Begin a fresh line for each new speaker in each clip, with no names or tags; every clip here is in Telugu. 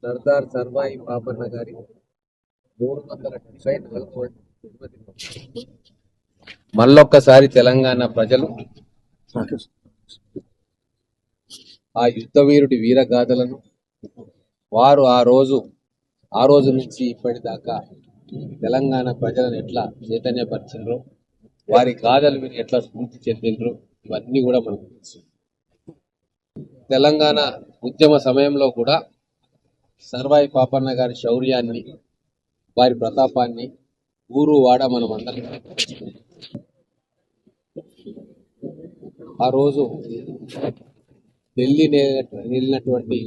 సర్దార్ సర్వాయి పాపన్న గారి 374వ జన్మదినం మళ్ళొక్కసారి తెలంగాణ ప్రజలు ఆ యుద్ధవీరుడి వీరగాథలను వారు ఆ రోజు నుంచి ఇప్పటిదాకా తెలంగాణ ప్రజలను ఎట్లా చైతన్యపరిచారో, వారి గాథలు విని ఎట్లా స్ఫూర్తి చెందిండ్రు, ఇవన్నీ కూడా మనకు తెలుసు. తెలంగాణ ఉద్యమ సమయంలో కూడా సర్వాయి పాపన్న గారి శౌర్యాన్ని, వారి ప్రతాపాన్ని ఊరు వాడ మనం అందరం ఆ రోజు ఢిల్లీ వెళ్ళినటువంటి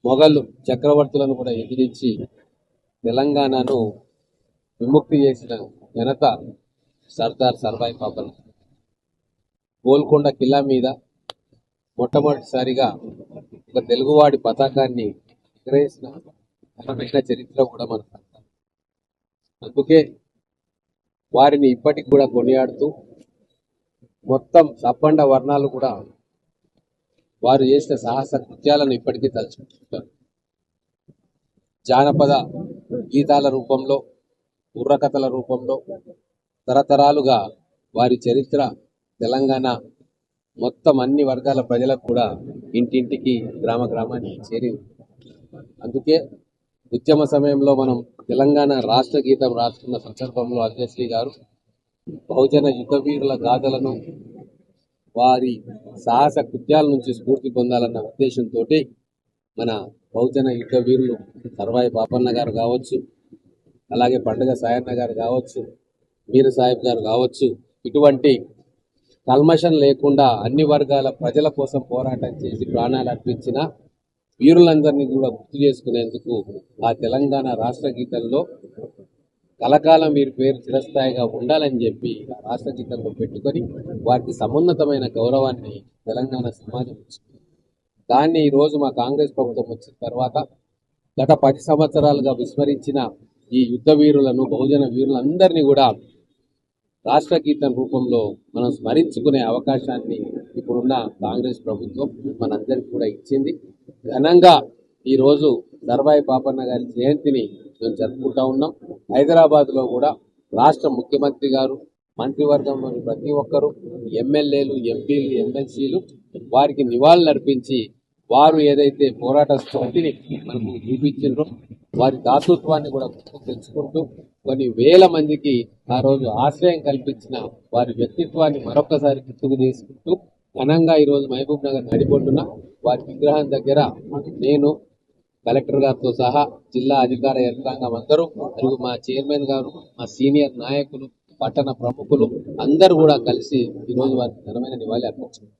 మొఘలు చక్రవర్తులను కూడా ఎదిరించి తెలంగాణను విముక్తి చేసిన ఘనత సర్దార్ సర్వాయి పాపన్న. గోల్కొండ కిల్లా మీద మొట్టమొదటిసారిగా ఒక తెలుగువాడి పతాకాన్ని ఎగరేసిన ఘనమైన చరిత్ర కూడా మనకు. అందుకే వారిని ఇప్పటికి కూడా కొనియాడుతూ మొత్తం సబ్బండ వర్ణాలు కూడా వారు చేసిన సాహస కృత్యాలను ఇప్పటికీ తలుచుకుంటుంటారు. జానపద గీతాల రూపంలో, బుర్రకథల రూపంలో తరతరాలుగా వారి చరిత్ర తెలంగాణ మొత్తం అన్ని వర్గాల ప్రజలకు కూడా ఇంటింటికి, గ్రామ గ్రామానికి చేరింది. అందుకే ఉద్యమ సమయంలో మనం తెలంగాణ రాష్ట్ర గీతం రాసుకున్న సందర్భంలో అధ్యక్షులు గారు బహుజన యుద్ధవీరుల గాథలను, వారి సాహస కృత్యాల నుంచి స్ఫూర్తి పొందాలన్న ఉద్దేశంతో మన బహుజన యుద్ధవీరులు సర్వాయి పాపన్న గారు కావచ్చు, అలాగే పండుగ సాయన్న గారు కావచ్చు, మీర్ సాహెబ్ గారు కావచ్చు, ఇటువంటి కల్మషం లేకుండా అన్ని వర్గాల ప్రజల కోసం పోరాటం చేసి ప్రాణాలు అర్పించిన వీరులందరినీ కూడా గుర్తు చేసుకునేందుకు ఆ తెలంగాణ రాష్ట్ర గీతంలో కలకాలం వీరి పేరు చిరస్థాయిగా ఉండాలని చెప్పి ఆ రాష్ట్ర గీతంలో పెట్టుకొని వారికి సమున్నతమైన గౌరవాన్ని తెలంగాణ సమాజం ఇచ్చింది. దాన్ని ఈరోజు మా కాంగ్రెస్ ప్రభుత్వం వచ్చిన తర్వాత గత 10 సంవత్సరాలుగా విస్మరించిన ఈ యుద్ధ వీరులను, బహుజన వీరులందరినీ కూడా రాష్ట్ర గీతం రూపంలో మనం స్మరించుకునే అవకాశాన్ని ఇప్పుడున్న కాంగ్రెస్ ప్రభుత్వం మనందరికీ కూడా ఇచ్చింది. ఘనంగా ఈరోజు సర్వాయి పాపన్న గారి జయంతిని మేము జరుపుకుంటా ఉన్నాం. హైదరాబాద్లో కూడా రాష్ట్ర ముఖ్యమంత్రి గారు, మంత్రివర్గంలోని ప్రతి ఒక్కరూ, ఎమ్మెల్యేలు, ఎంపీలు, ఎమ్మెల్సీలు వారికి నివాళులర్పించి వారు ఏదైతే పోరాట స్ఫూర్తిని మనకు చూపించారో వారి దాతృత్వాన్ని కూడా తెలుసుకుంటూ కొన్ని వేల మందికి ఆ రోజు ఆశ్రయం కల్పించిన వారి వ్యక్తిత్వాన్ని మరొకసారి గుర్తుకు చేసుకుంటూ ఘనంగా ఈరోజు మహబూబ్ నగర్ నడిబొడ్డున వారి విగ్రహం దగ్గర నేను, కలెక్టర్ గారితో సహా జిల్లా అధికార యంత్రాంగం అందరూ, మరియు మా చైర్మన్ గారు, మా సీనియర్ నాయకులు, పట్టణ ప్రముఖులు అందరూ కూడా కలిసి ఈరోజు వారికి ఘనమైన నివాళి అర్పించారు.